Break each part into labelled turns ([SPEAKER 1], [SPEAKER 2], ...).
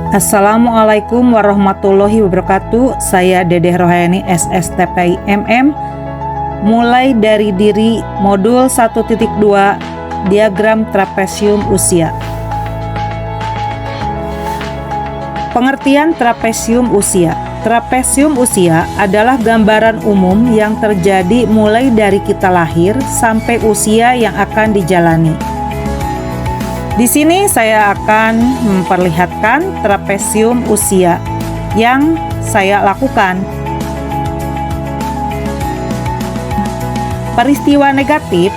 [SPEAKER 1] Assalamualaikum warahmatullahi wabarakatuh. Saya Dedeh Rohayani SSTPI MM. Mulai dari diri modul 1.2 diagram trapesium usia. Pengertian trapesium usia. Trapesium usia adalah gambaran umum yang terjadi mulai dari kita lahir sampai usia yang akan dijalani. Di sini saya akan memperlihatkan trapesium usia yang saya lakukan. Peristiwa negatif,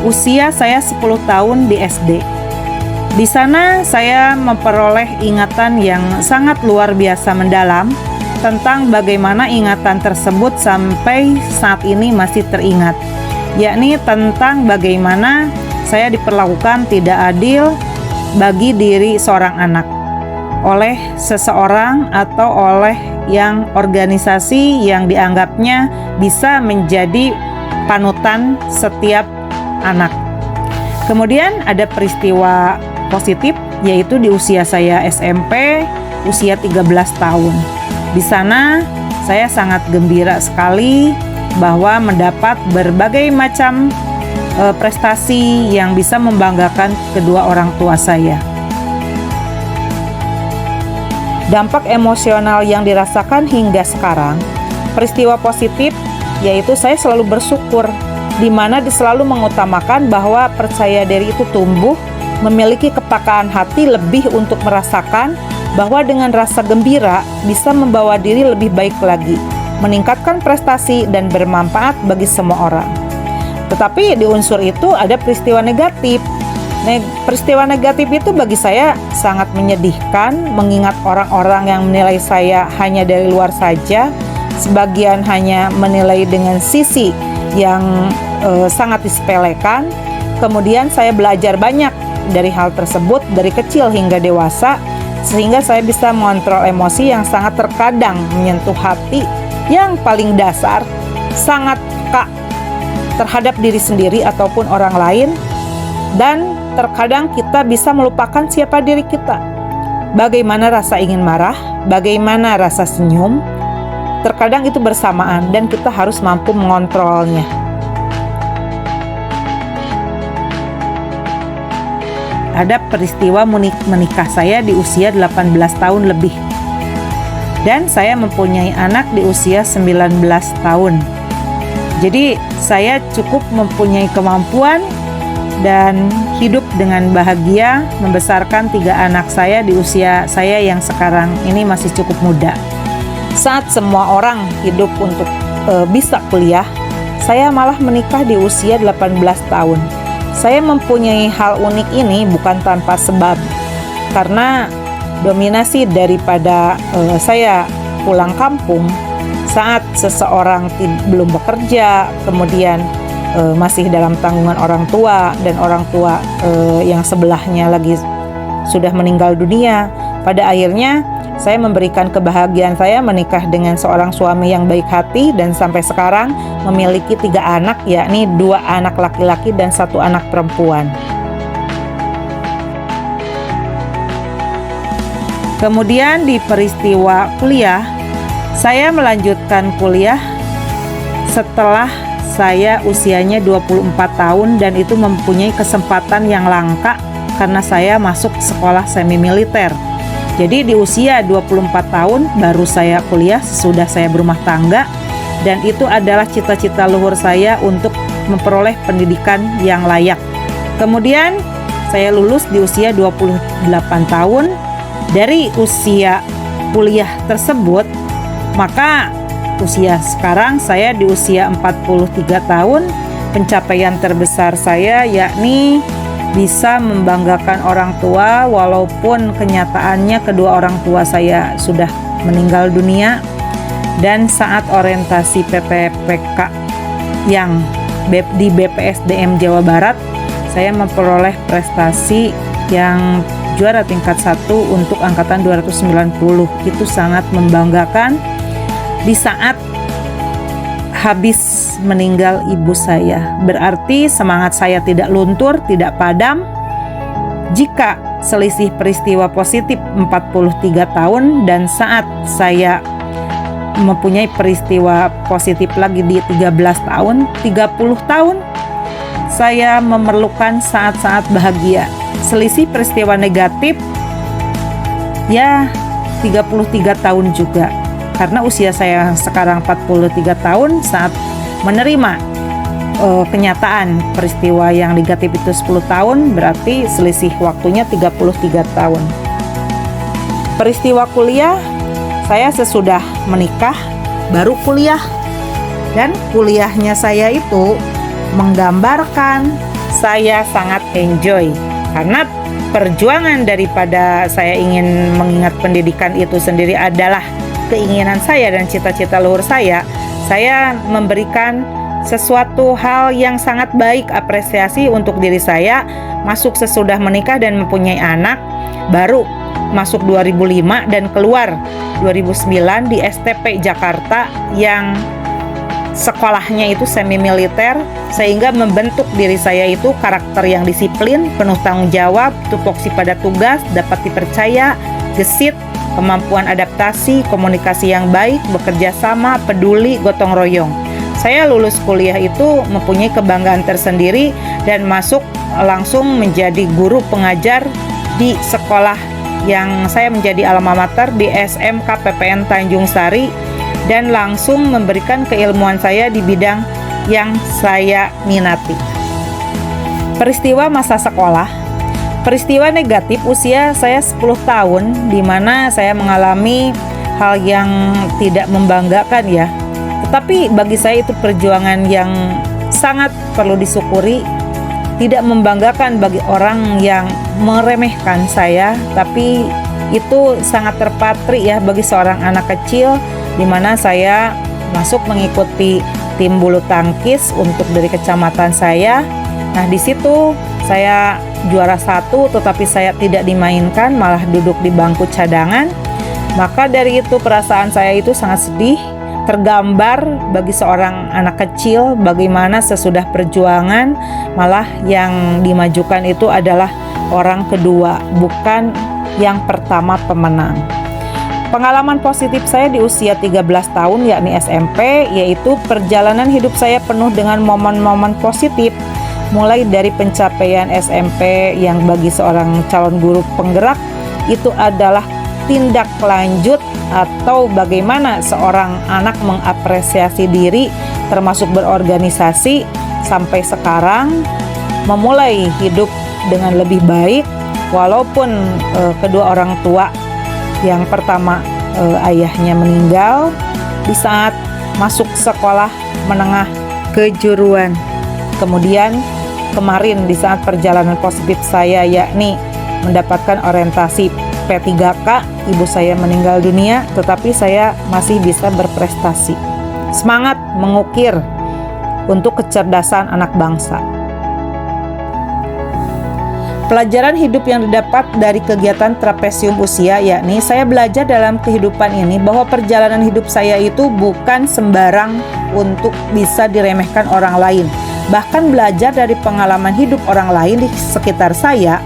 [SPEAKER 1] usia saya 10 tahun di SD. Di sana saya memperoleh ingatan yang sangat luar biasa mendalam tentang bagaimana ingatan tersebut sampai saat ini masih teringat, yakni tentang bagaimana saya diperlakukan tidak adil bagi diri seorang anak oleh seseorang atau oleh yang organisasi yang dianggapnya bisa menjadi panutan setiap anak. Kemudian ada peristiwa positif, yaitu di usia saya SMP, usia 13 tahun. Di sana saya sangat gembira sekali bahwa mendapat berbagai macam prestasi yang bisa membanggakan kedua orang tua saya. Dampak emosional yang dirasakan hingga sekarang, peristiwa positif yaitu saya selalu bersyukur, di mana selalu mengutamakan bahwa percaya diri itu tumbuh, memiliki kepekaan hati lebih untuk merasakan bahwa dengan rasa gembira bisa membawa diri lebih baik lagi, meningkatkan prestasi dan bermanfaat bagi semua orang. Tetapi di unsur itu ada peristiwa negatif. Peristiwa negatif itu bagi saya sangat menyedihkan, mengingat orang-orang yang menilai saya hanya dari luar saja, sebagian hanya menilai dengan sisi yang sangat disepelekan. Kemudian saya belajar banyak dari hal tersebut dari kecil hingga dewasa, sehingga saya bisa mengontrol emosi yang sangat terkadang menyentuh hati yang paling dasar, sangat peka terhadap diri sendiri ataupun orang lain, dan terkadang kita bisa melupakan siapa diri kita. Bagaimana rasa ingin marah, bagaimana rasa senyum, terkadang itu bersamaan dan kita harus mampu mengontrolnya. Ada peristiwa menikah saya di usia 18 tahun lebih, dan saya mempunyai anak di usia 19 tahun. Jadi saya cukup mempunyai kemampuan dan hidup dengan bahagia membesarkan 3 anak saya di usia saya yang sekarang ini masih cukup muda. Saat semua orang hidup untuk bisa kuliah, saya malah menikah di usia 18 tahun. Saya mempunyai hal unik ini bukan tanpa sebab, karena dominasi daripada saya pulang kampung saat seseorang belum bekerja, kemudian masih dalam tanggungan orang tua, dan orang tua yang sebelahnya lagi sudah meninggal dunia. Pada akhirnya saya memberikan kebahagiaan saya menikah dengan seorang suami yang baik hati, dan sampai sekarang memiliki 3 anak, yakni 2 anak laki-laki dan 1 anak perempuan. Kemudian di peristiwa kuliah, saya melanjutkan kuliah setelah saya usianya 24 tahun, dan itu mempunyai kesempatan yang langka karena saya masuk sekolah semi militer. Jadi di usia 24 tahun baru saya kuliah sesudah saya berumah tangga, dan itu adalah cita-cita luhur saya untuk memperoleh pendidikan yang layak. Kemudian saya lulus di usia 28 tahun. Dari usia kuliah tersebut, maka usia sekarang saya di usia 43 tahun. Pencapaian terbesar saya yakni bisa membanggakan orang tua, walaupun kenyataannya kedua orang tua saya sudah meninggal dunia. Dan saat orientasi PPPK yang di BPSDM Jawa Barat, saya memperoleh prestasi yang juara tingkat 1 untuk angkatan 290. Itu sangat membanggakan di saat habis meninggal ibu saya. Berarti semangat saya tidak luntur, tidak padam. Jika selisih peristiwa positif 43 tahun, dan saat saya mempunyai peristiwa positif lagi di 13 tahun, 30 tahun saya memerlukan saat-saat bahagia. Selisih peristiwa negatif ya 33 tahun juga. Karena usia saya sekarang 43 tahun, saat menerima kenyataan peristiwa yang negatif itu 10 tahun, berarti selisih waktunya 33 tahun. Peristiwa kuliah, saya sesudah menikah baru kuliah, dan kuliahnya saya itu menggambarkan saya sangat enjoy, karena perjuangan daripada saya ingin mengingat pendidikan itu sendiri adalah keinginan saya dan cita-cita luhur saya memberikan sesuatu hal yang sangat baik, apresiasi untuk diri saya. Masuk sesudah menikah dan mempunyai anak, baru masuk 2005 dan keluar 2009 di STP Jakarta yang sekolahnya itu semi militer, sehingga membentuk diri saya itu karakter yang disiplin, penuh tanggung jawab, tupoksi pada tugas, dapat dipercaya, gesit, kemampuan adaptasi, komunikasi yang baik, bekerja sama, peduli, gotong royong. Saya lulus kuliah itu mempunyai kebanggaan tersendiri dan masuk langsung menjadi guru pengajar di sekolah yang saya menjadi alma mater di SMK PPN Tanjung Sari, dan langsung memberikan keilmuan saya di bidang yang saya minati. Peristiwa masa sekolah, peristiwa negatif usia saya 10 tahun, di mana saya mengalami hal yang tidak membanggakan ya. Tetapi bagi saya itu perjuangan yang sangat perlu disyukuri. Tidak membanggakan bagi orang yang meremehkan saya, tapi itu sangat terpatri ya bagi seorang anak kecil, di mana saya masuk mengikuti tim bulu tangkis untuk dari kecamatan saya. Nah, di situ saya juara 1, tetapi saya tidak dimainkan, malah duduk di bangku cadangan. Maka dari itu perasaan saya itu sangat sedih, tergambar bagi seorang anak kecil bagaimana sesudah perjuangan malah yang dimajukan itu adalah orang kedua, bukan yang pertama pemenang. Pengalaman positif saya di usia 13 tahun yakni SMP, yaitu perjalanan hidup saya penuh dengan momen-momen positif, mulai dari pencapaian SMP yang bagi seorang calon guru penggerak itu adalah tindak lanjut atau bagaimana seorang anak mengapresiasi diri termasuk berorganisasi, sampai sekarang memulai hidup dengan lebih baik walaupun kedua orang tua, yang pertama ayahnya meninggal di saat masuk sekolah menengah kejuruan. Kemudian kemarin di saat perjalanan positif saya yakni mendapatkan orientasi P3K, ibu saya meninggal dunia, tetapi saya masih bisa berprestasi. Semangat mengukir untuk kecerdasan anak bangsa. Pelajaran hidup yang didapat dari kegiatan trapesium usia, yakni saya belajar dalam kehidupan ini bahwa perjalanan hidup saya itu bukan sembarang untuk bisa diremehkan orang lain. Bahkan belajar dari pengalaman hidup orang lain di sekitar saya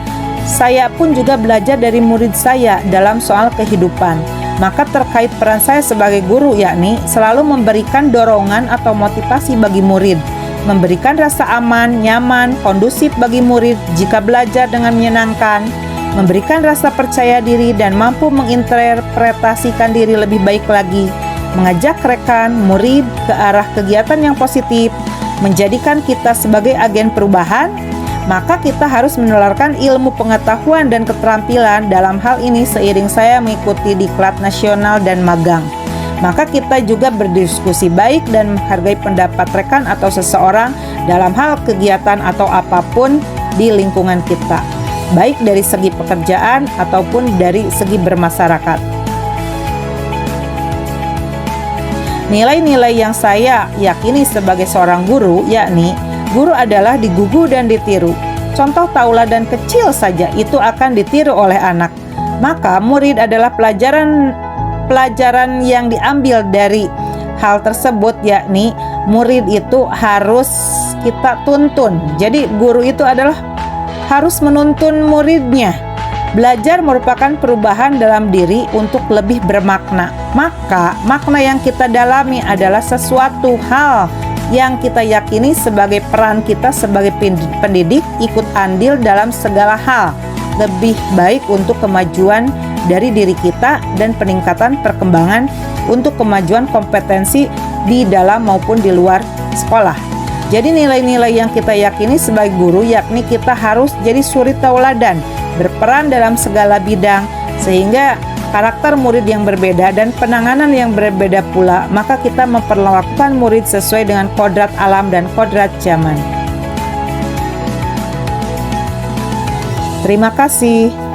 [SPEAKER 1] pun juga belajar dari murid saya dalam soal kehidupan. Maka terkait peran saya sebagai guru, yakni selalu memberikan dorongan atau motivasi bagi murid, memberikan rasa aman, nyaman, kondusif bagi murid jika belajar dengan menyenangkan, memberikan rasa percaya diri dan mampu menginterpretasikan diri lebih baik lagi, mengajak rekan, murid ke arah kegiatan yang positif, menjadikan kita sebagai agen perubahan. Maka kita harus menularkan ilmu pengetahuan dan keterampilan dalam hal ini seiring saya mengikuti diklat nasional dan magang. Maka kita juga berdiskusi baik dan menghargai pendapat rekan atau seseorang dalam hal kegiatan atau apapun di lingkungan kita, baik dari segi pekerjaan ataupun dari segi bermasyarakat. Nilai-nilai yang saya yakini sebagai seorang guru, yakni guru adalah digugu dan ditiru. Contoh tauladan kecil saja itu akan ditiru oleh anak. Maka murid adalah pelajaran yang diambil dari hal tersebut, yakni murid itu harus kita tuntun. Jadi guru itu adalah harus menuntun muridnya. Belajar merupakan perubahan dalam diri untuk lebih bermakna. Maka, makna yang kita dalami adalah sesuatu hal yang kita yakini sebagai peran kita sebagai pendidik ikut andil dalam segala hal. Lebih baik untuk kemajuan dari diri kita dan peningkatan perkembangan untuk kemajuan kompetensi di dalam maupun di luar sekolah. Jadi nilai-nilai yang kita yakini sebagai guru yakni kita harus jadi suri tauladan, berperan dalam segala bidang, sehingga karakter murid yang berbeda dan penanganan yang berbeda pula, maka kita memperlakukan murid sesuai dengan kodrat alam dan kodrat zaman. Terima kasih.